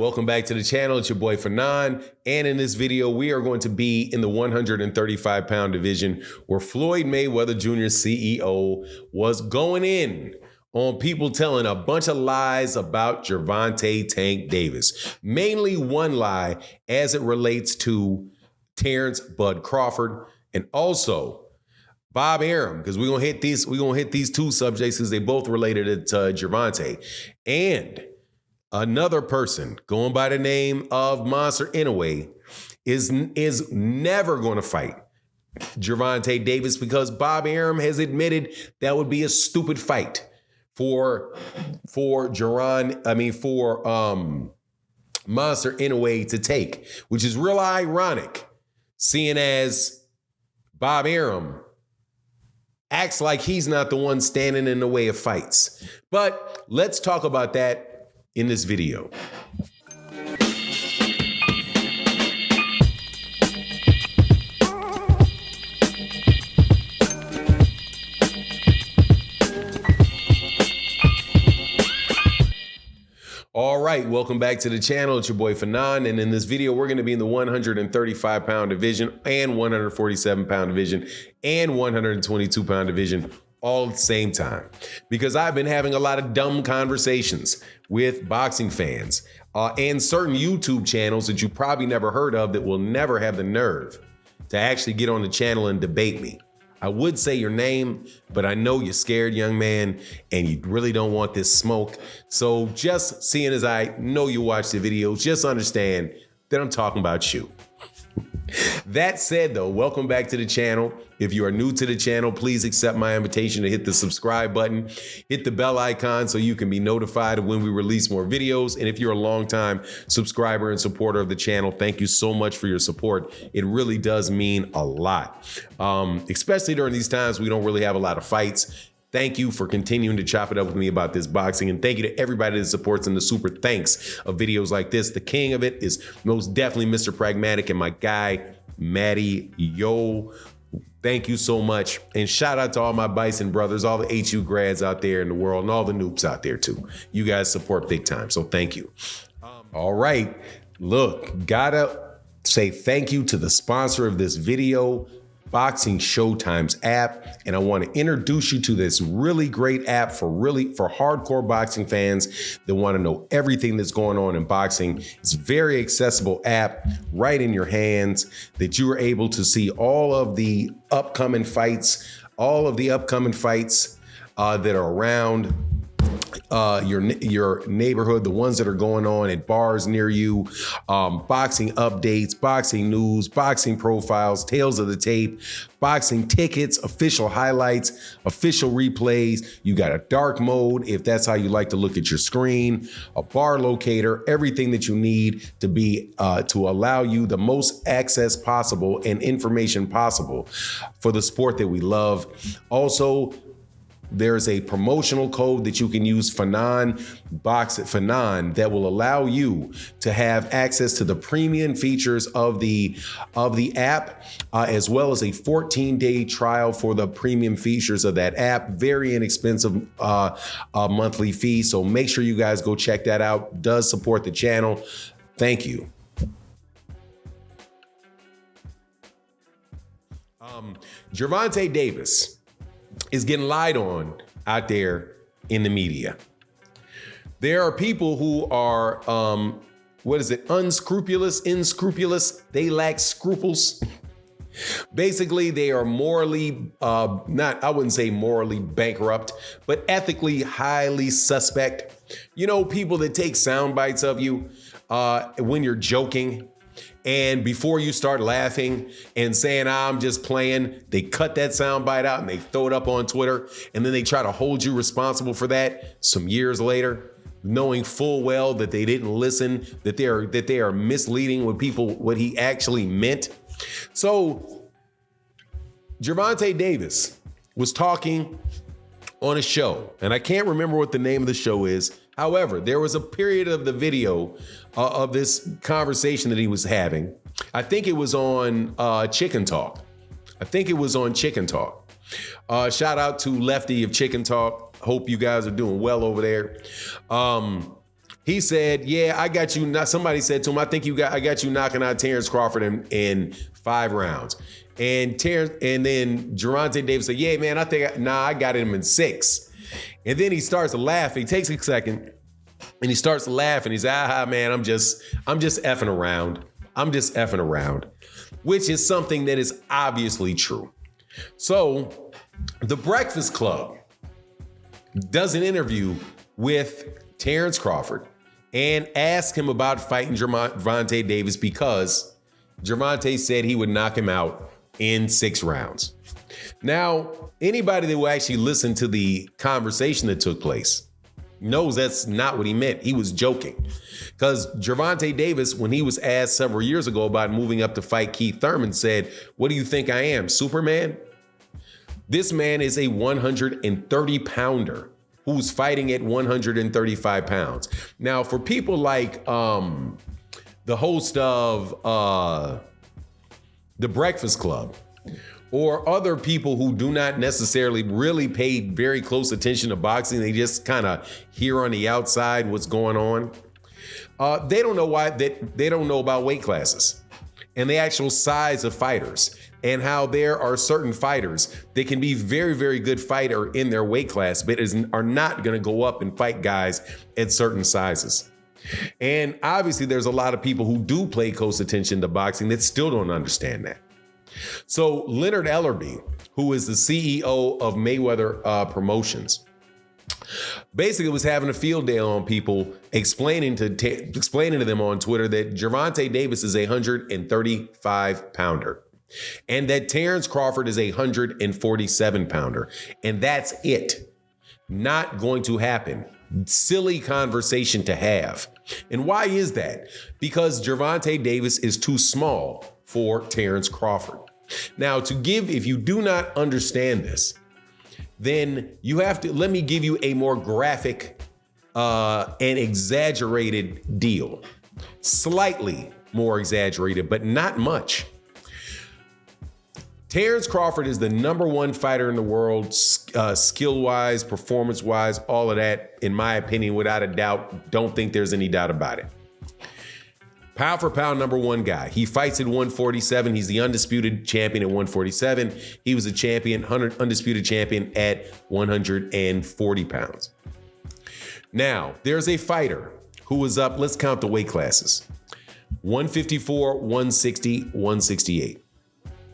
welcome back to the channel. It's your boy Fanon, and in this video, we are going to be in the 135-pound division where Floyd Mayweather Jr. CEO was going in on people telling a bunch of lies about Gervonta Tank Davis. Mainly one lie as it relates to Terence Bud Crawford and also Bob Arum, because we're gonna hit these two subjects because they both related to Gervonta. And another person going by the name of Monster Inoue is never going to fight Gervonta Davis because Bob Arum has admitted that would be a stupid fight for Monster Inoue to take, which is real ironic, seeing as Bob Arum acts like he's not the one standing in the way of fights. But let's talk about that in this video. All right, welcome back to the channel. It's your boy Fanon, and in this video, we're going to be in the 135-pound division and 147-pound division and 122-pound division all at the same time, because I've been having a lot of dumb conversations with boxing fans and certain YouTube channels that you probably never heard of that will never have the nerve to actually get on the channel and debate me. I would say your name, but I know you're scared, young man, and you really don't want this smoke. So just seeing as I know you watch the videos, just understand that I'm talking about you. That said, though, welcome back to the channel. If you are new to the channel, please accept my invitation to hit the subscribe button, hit the bell icon so you can be notified of when we release more videos. And if you're a longtime subscriber and supporter of the channel, thank you so much for your support. It really does mean a lot, especially during these times we don't really have a lot of fights. Thank you for continuing to chop it up with me about this boxing. And thank you to everybody that supports in the super thanks of videos like this. The king of it is most definitely Mr. Pragmatic and my guy, Matty Yo. Thank you so much. And shout out to all my Bison brothers, all the HU grads out there in the world, and all the noobs out there too. You guys support big time, so thank you. All right, look, gotta say thank you to the sponsor of this video, Boxing Showtime's app, and I want to introduce you to this really great app for hardcore boxing fans that want to know everything that's going on in boxing. It's a very accessible app right in your hands that you are able to see all of the upcoming fights, that are around your neighborhood, the ones that are going on at bars near you, boxing updates, boxing news, boxing profiles, tales of the tape, boxing tickets, official highlights, official replays. You got a dark mode if that's how you like to look at your screen, a bar locator, everything that you need to be to allow you the most access possible and information possible for the sport that we love. Also, there's a promotional code that you can use, Fanon that will allow you to have access to the premium features of the app, as well as a 14-day trial for the premium features of that app. Very inexpensive monthly fee. So make sure you guys go check that out. Does support the channel. Thank you. Gervonta Davis is getting lied on out there in the media. There are people who are, unscrupulous, they lack scruples. Basically, they are morally, I wouldn't say morally bankrupt, but ethically highly suspect. You know, people that take sound bites of you when you're joking, and before you start laughing and saying, I'm just playing, they cut that soundbite out and they throw it up on Twitter. And then they try to hold you responsible for that some years later, knowing full well that they didn't listen, that they are misleading what he actually meant. So Gervonta Davis was talking on a show, and I can't remember what the name of the show is. However, there was a period of the video of this conversation that he was having. I think it was on Chicken Talk. Shout out to Lefty of Chicken Talk. Hope you guys are doing well over there. He said, yeah, I got you. Somebody said to him, I got you knocking out Terence Crawford in 5 rounds. And then Gervonta Davis said, yeah, man, I got him in 6. And then he starts to laugh. He takes a second and he starts to laugh and he's, man, I'm just effing around. I'm just effing around, which is something that is obviously true. So the Breakfast Club does an interview with Terence Crawford and asked him about fighting Javonte Davis because Gervonta said he would knock him out in 6 rounds. Now, anybody that will actually listen to the conversation that took place knows that's not what he meant. He was joking. Because Javonte Davis, when he was asked several years ago about moving up to fight Keith Thurman, said, what do you think I am, Superman? This man is a 130-pounder who's fighting at 135 pounds. Now, for people like the host of The Breakfast Club, or other people who do not necessarily really pay very close attention to boxing, they just kind of hear on the outside what's going on. They don't know they don't know about weight classes and the actual size of fighters, and how there are certain fighters that can be very, very good fighter in their weight class, but are not going to go up and fight guys at certain sizes. And obviously there's a lot of people who do pay close attention to boxing that still don't understand that. So Leonard Ellerby, who is the CEO of Mayweather Promotions, basically was having a field day on people, explaining to them on Twitter that Gervonta Davis is a 135-pounder. And that Terence Crawford is a 147-pounder. And that's it. Not going to happen. Silly conversation to have. And why is that? Because Gervonta Davis is too small for Terence Crawford. Now, if you do not understand this, then you have to, let me give you a more graphic and exaggerated deal. Slightly more exaggerated, but not much. Terence Crawford is the #1 fighter in the world, skill-wise, performance-wise, all of that, in my opinion, without a doubt. Don't think there's any doubt about it. Pound for pound, #1 guy. He fights at 147. He's the undisputed champion at 147. He was a champion, undisputed champion at 140 pounds. Now, there's a fighter who was up, let's count the weight classes. 154, 160, 168.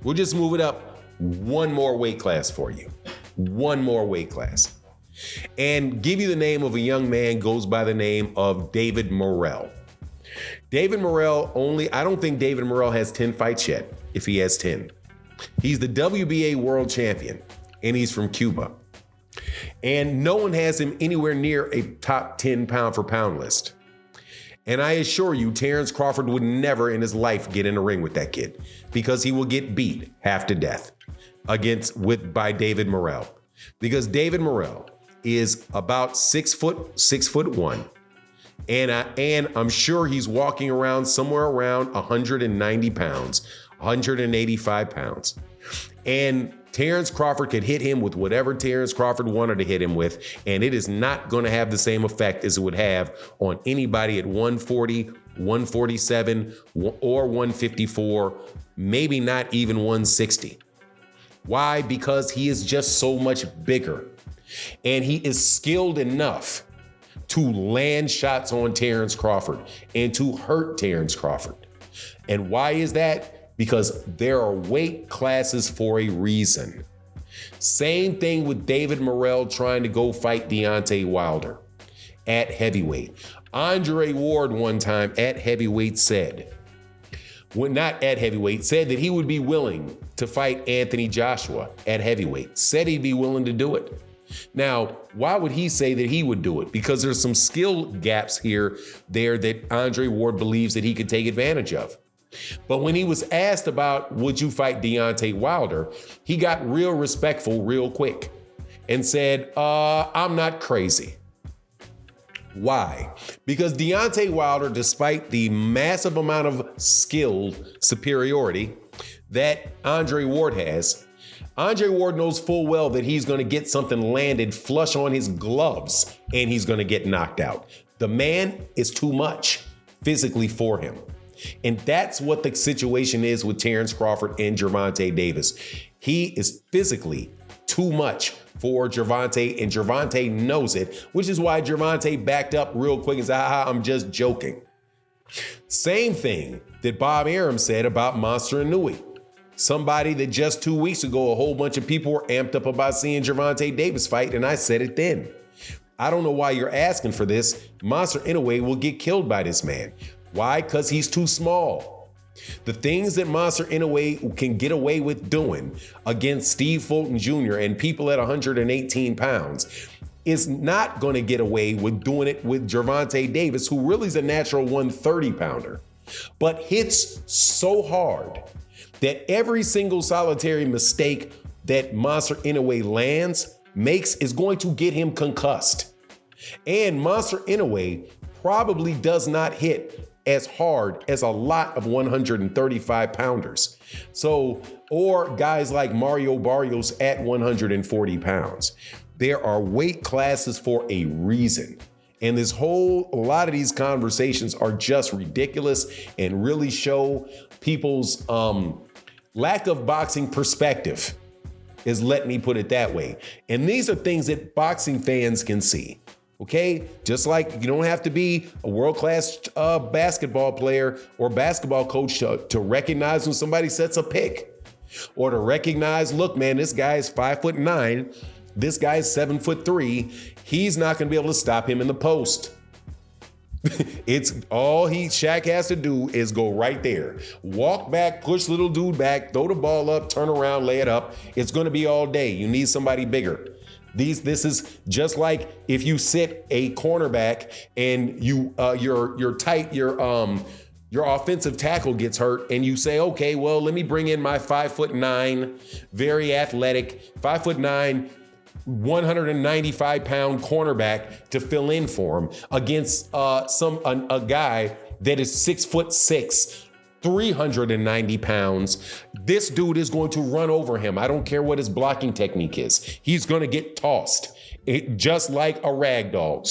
We'll just move it up one more weight class for you. One more weight class. And give you the name of a young man goes by the name of David Morrell. David Morrell I don't think David Morrell has 10 fights yet, if he has 10. He's the WBA world champion, and he's from Cuba. And no one has him anywhere near a top 10 pound for pound list. And I assure you, Terence Crawford would never in his life get in a ring with that kid, because he will get beat half to death by David Morrell. Because David Morrell is about 6'1". And I'm sure he's walking around somewhere around 190 pounds, 185 pounds. And Terence Crawford could hit him with whatever Terence Crawford wanted to hit him with, and it is not going to have the same effect as it would have on anybody at 140, 147, or 154, maybe not even 160. Why? Because he is just so much bigger, and he is skilled enough to land shots on Terence Crawford and to hurt Terence Crawford. And why is that? Because there are weight classes for a reason. Same thing with David Morrell trying to go fight Deontay Wilder at heavyweight. Andre Ward one time at heavyweight said that he would be willing to fight Anthony Joshua at heavyweight. Said he'd be willing to do it. Now, why would he say that he would do it? Because there's some skill gaps there that Andre Ward believes that he could take advantage of. But when he was asked about, would you fight Deontay Wilder, he got real respectful real quick and said, I'm not crazy. Why? Because Deontay Wilder, despite the massive amount of skill superiority that Andre Ward has, Andre Ward knows full well that he's going to get something landed flush on his gloves and he's going to get knocked out. The man is too much physically for him. And that's what the situation is with Terence Crawford and Gervonta Davis. He is physically too much for Gervonta, and Gervonta knows it, which is why Gervonta backed up real quick and said, I'm just joking. Same thing that Bob Arum said about Monster Inoue. Somebody that just 2 weeks ago, a whole bunch of people were amped up about seeing Gervonta Davis fight, and I said it then. I don't know why you're asking for this. Monster Inoue will get killed by this man. Why? Because he's too small. The things that Monster Inoue can get away with doing against Steve Fulton Jr. and people at 118 pounds is not going to get away with doing it with Gervonta Davis, who really is a natural 130 pounder, but hits so hard that every single solitary mistake that Monster Inoue lands makes is going to get him concussed. And Monster Inoue probably does not hit as hard as a lot of 135 pounders. So, or guys like Mario Barrios at 140 pounds. There are weight classes for a reason. And a lot of these conversations are just ridiculous and really show people's lack of boxing perspective, let me put it that way. And these are things that boxing fans can see. Okay, just like you don't have to be a world-class basketball player or basketball coach to recognize when somebody sets a pick, or to recognize, look, man, this guy is 5'9", this guy is 7'3". He's not going to be able to stop him in the post. It's all Shaq has to do is go right there, walk back, push little dude back, throw the ball up, turn around, lay it up. It's going to be all day. You need somebody bigger. This is just like if you sit a cornerback and your offensive tackle gets hurt and you say, okay, well, let me bring in my 5'9", very athletic, 5'9", 195 pound cornerback to fill in for him against a guy that is 6'6", 390 pounds. This dude is going to run over him. I don't care what his blocking technique is. He's going to get tossed just like a rag doll.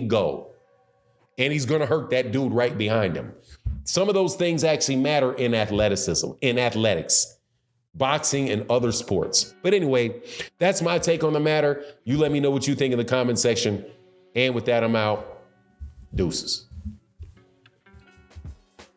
Go. And he's going to hurt that dude right behind him. Some of those things actually matter in athleticism, in athletics, boxing, and other sports. But anyway, that's my take on the matter. You let me know what you think in the comment section. And with that, I'm out. Deuces.